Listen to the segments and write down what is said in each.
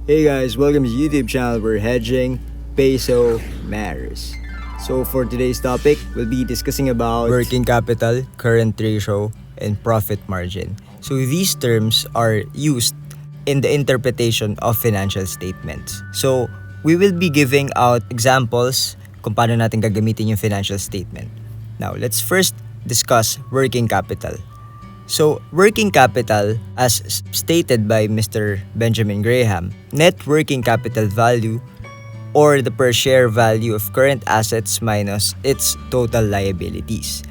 Hey guys, welcome to YouTube channel where hedging peso matters. So for today's topic, we'll be discussing about working capital, current ratio, and profit margin. So these terms are used in the interpretation of financial statements. So we will be giving out examples kung paano natin gagamitin yung financial statement. Now, let's first discuss working capital. So, working capital, as stated by Mr. Benjamin Graham, net working capital value or the per share value of current assets minus its total liabilities.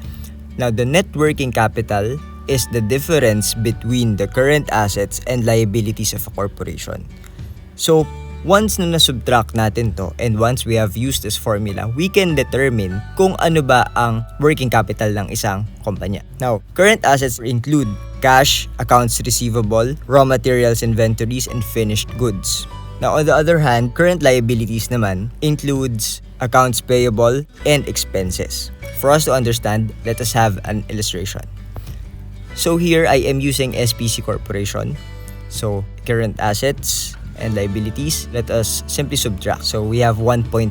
Now, the net working capital is the difference between the current assets and liabilities of a corporation. So, once na nasubtract natin to and once we have used this formula, we can determine kung ano ba ang working capital ng isang kumpanya. Now, current assets include cash, accounts receivable, raw materials, inventories, and finished goods. Now, on the other hand, current liabilities naman includes accounts payable and expenses. For us to understand, let us have an illustration. So here, I am using SPC Corporation. So, current assets and liabilities, let us simply subtract. So, we have 1.5.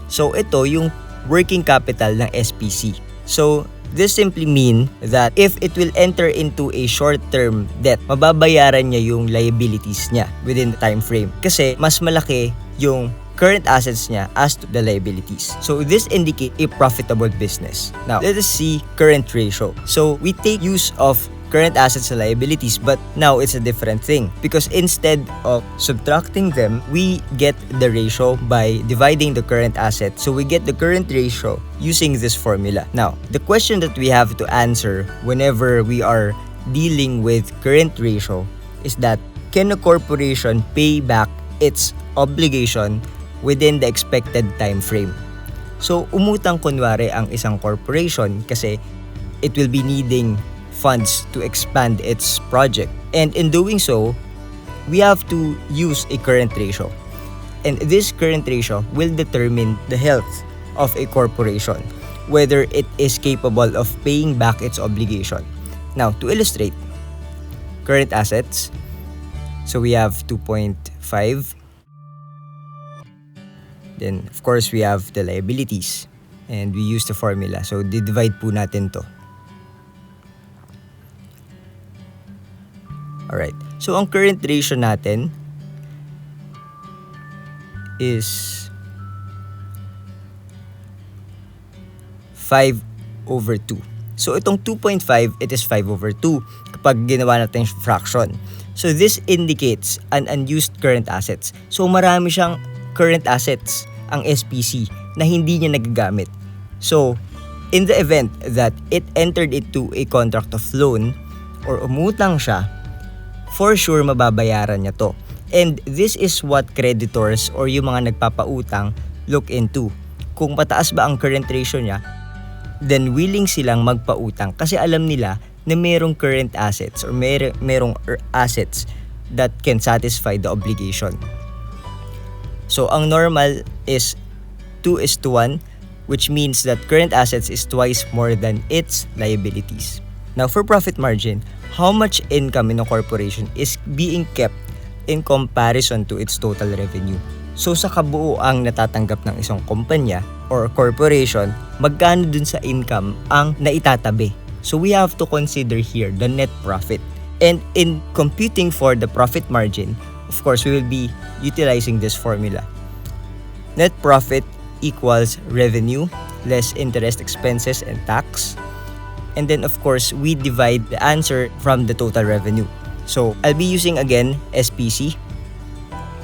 So, ito yung working capital ng SPC. So, this simply mean that if it will enter into a short-term debt, mababayaran niya yung liabilities niya within the time frame. Kasi, mas malaki yung current assets niya as to the liabilities. So, this indicates a profitable business. Now, let us see current ratio. So, we take use of current assets and liabilities, but now it's a different thing because instead of subtracting them, we get the ratio by dividing the current asset. So we get the current ratio using this formula. Now, the question that we have to answer whenever we are dealing with current ratio is that can a corporation pay back its obligation within the expected time frame? So umutang kunwari ang isang corporation kasi it will be needing funds to expand its project. And in doing so, we have to use a current ratio. And this current ratio will determine the health of a corporation, whether it is capable of paying back its obligation. Now, to illustrate, current assets, so we have 2.5. Then, of course, we have the liabilities. And we use the formula. So, divide po natin to. Alright, so ang current ratio natin is 5/2. So itong 2.5, it is 5/2 kapag ginawa natin yung fraction. So this indicates an unused current assets. So marami siyang current assets ang SPC na hindi niya nagagamit. So in the event that it entered into a contract of loan or umutang siya, for sure mababayaran niya to. And this is what creditors or yung mga nagpapautang look into. Kung mataas ba ang current ratio niya, then willing silang magpautang kasi alam nila na merong current assets or merong assets that can satisfy the obligation. So ang normal is 2:1, which means that current assets is twice more than its liabilities. Now for profit margin, how much income in a corporation is being kept in comparison to its total revenue? So sa kabuuang natatanggap ng isang kumpanya or corporation, magkano dun sa income ang naitatabi? So we have to consider here the net profit. And in computing for the profit margin, of course, we will be utilizing this formula. Net profit equals revenue less interest expenses and tax. And then of course, we divide the answer from the total revenue. So I'll be using again SPC.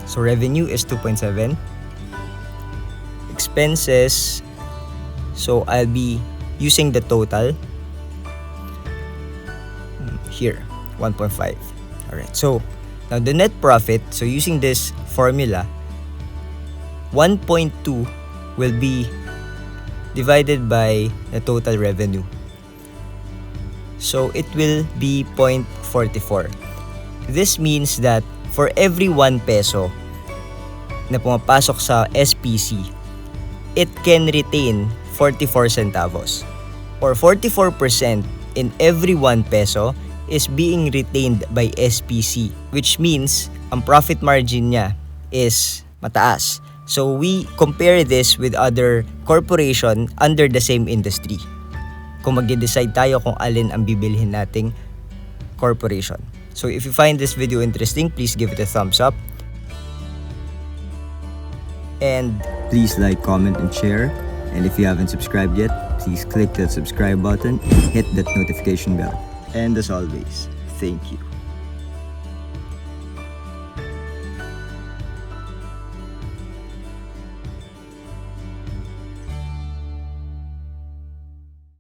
So revenue is 2.7. Expenses, so I'll be using the total here, 1.5. Alright, so now the net profit, so using this formula, 1.2 will be divided by the total revenue. So it will be 0.44. This means that for every 1 peso na pumapasok sa SPC, it can retain 44 centavos. Or 44% in every 1 peso is being retained by SPC, which means ang profit margin niya is mataas. So we compare this with other corporation under the same industry. Kung mag-decide tayo kung alin ang bibilhin nating corporation. So if you find this video interesting, please give it a thumbs up. And Please like, comment, and share. And if you haven't subscribed yet, please click that subscribe button and hit that notification bell. And as always, thank you.